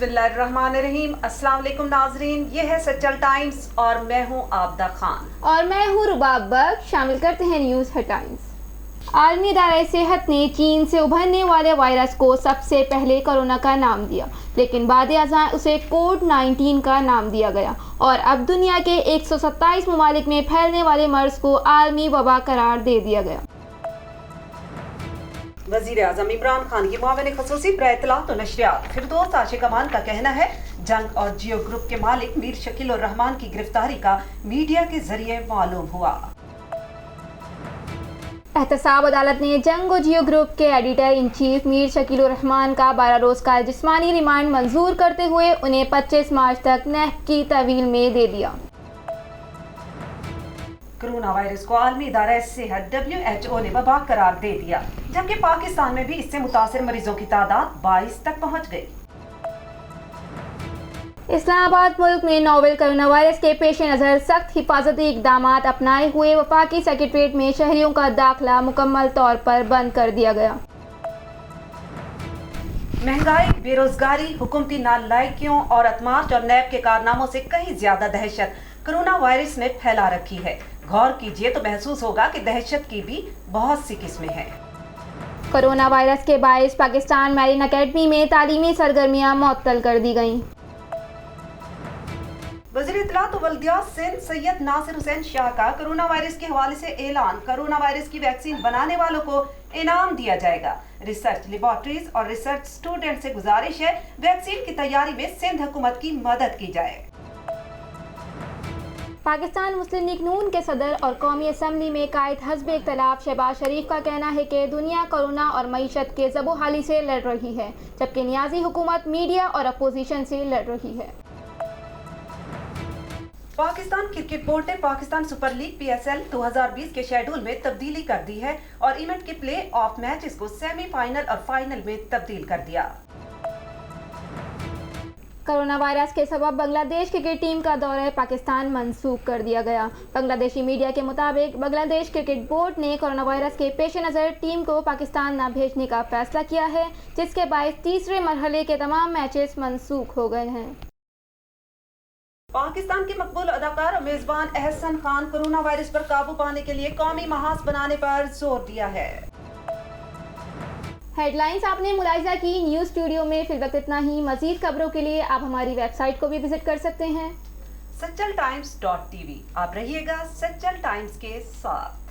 बिस्मिल्लाहिर्रहमानिर्रहीम। अस्सलाम वालेकुम नाजरीन, ये है सच्चल टाइम्स और मैं हूँ आबदा खान और मैं हूँ रुबाब बख्श। शामिल करते हैं न्यूज़ हेडलाइंस। आलमी इदारा सेहत ने चीन से उभरने वाले वायरस को सबसे पहले कोरोना का नाम दिया, लेकिन बाद अज़ां उसे कोविड-19 का नाम दिया गया और अब दुनिया के 127 ममालिक में फैलने वाले मर्ज को आलमी वबा करार दे दिया गया। वज़ीर आज़म इमरान खान की मुआविन ख़ुसूसी बराए इत्तलात और नशरियात फिरदौस आशिक अमान का कहना है, जंग और जियो ग्रुप के मालिक मीर शकील उर रहमान की गिरफ्तारी का मीडिया के जरिए मालूम हुआ। एहतसाब अदालत ने जंग और जियो ग्रुप के editor in chief Mir Shakeel उर रहमान का 12 रोज़ का जिस्मानी रिमांड मंजूर करते हुए उन्हें 25 मार्च तक न्याय की तवील में दे दिया। कोरोना वायरस को आलमी इदारा सेहत WHO ने वबा करार दे दिया, जबकि पाकिस्तान में भी इससे मुतासिर मरीजों की तादाद 22 तक पहुंच गई। इस्लामाबाद मुल्क में नोवेल कोरोना वायरस के पेश नज़र सख्त हिफाजती इकदाम अपनाए हुए वफाकी सेक्रेटरीट में शहरियों का दाखिला मुकम्मल तौर पर बंद कर दिया गया। महंगाई, बेरोजगारी, हुकूमती नालायकियों और अतमाश और नैब के कारनामों से कहीं ज्यादा दहशत कोरोना वायरस ने फैला रखी है। गौर कीजिए तो महसूस होगा कि दहशत की भी बहुत सी किस्में हैं। कोरोना वायरस के बायस पाकिस्तान मैरीन अकेडमी में तालीमी सरगर्मियां मुअत्तल कर दी गईं। वज़ीर इत्तलात व बल्दियात सिंध सैयद नासिर हुसैन शाह का कोरोना वायरस के हवाले से ऐलान। कोरोना वायरस की वैक्सीन बनाने वालों को इनाम दिया जाएगा। रिसर्च लेबॉर्ट्रीज और रिसर्च स्टूडेंट से गुजारिश है, वैक्सीन की तैयारी में सिंध हुकूमत की मदद की जाए। पाकिस्तान मुस्लिम लीग नून के सदर और कौमी असम्बली में कायद हज़्ब इख्तिलाफ शहबाज शरीफ का कहना है कि दुनिया कोरोना और मईशत के ज़बोहाली से लड़ रही है, जबकि नियाजी हुकूमत मीडिया और अपोजिशन से लड़ रही है। पाकिस्तान क्रिकेट बोर्ड ने पाकिस्तान सुपर लीग PSL 2020 के शेड्यूल में तब्दीली कर दी है और इवेंट के प्ले ऑफ मैचेस को सेमीफाइनल और फाइनल में तब्दील कर दिया। कोरोना वायरस के सबब बांग्लादेश क्रिकेट टीम का दौरा पाकिस्तान मंसूख कर दिया गया। बांग्लादेशी मीडिया के मुताबिक बांग्लादेश क्रिकेट बोर्ड ने कोरोना वायरस के पेश नज़र टीम को पाकिस्तान न भेजने का फैसला किया है, जिसके बायस तीसरे मरहले के तमाम मैचेस मंसूख हो गए हैं। पाकिस्तान के मकबूल अदाकार और मेजबान एहसन खान कोरोना वायरस पर काबू पाने के लिए कौमी महाज बनाने पर जोर दिया है। हेडलाइंस आपने मुलाहिजा की। न्यूज़ स्टूडियो में फिल वक्त इतना ही। मज़ीद खबरों के लिए आप हमारी वेबसाइट को भी विजिट कर सकते हैं सच्चल टाइम्स .tv। आप रहिएगा सच्चल टाइम्स के साथ।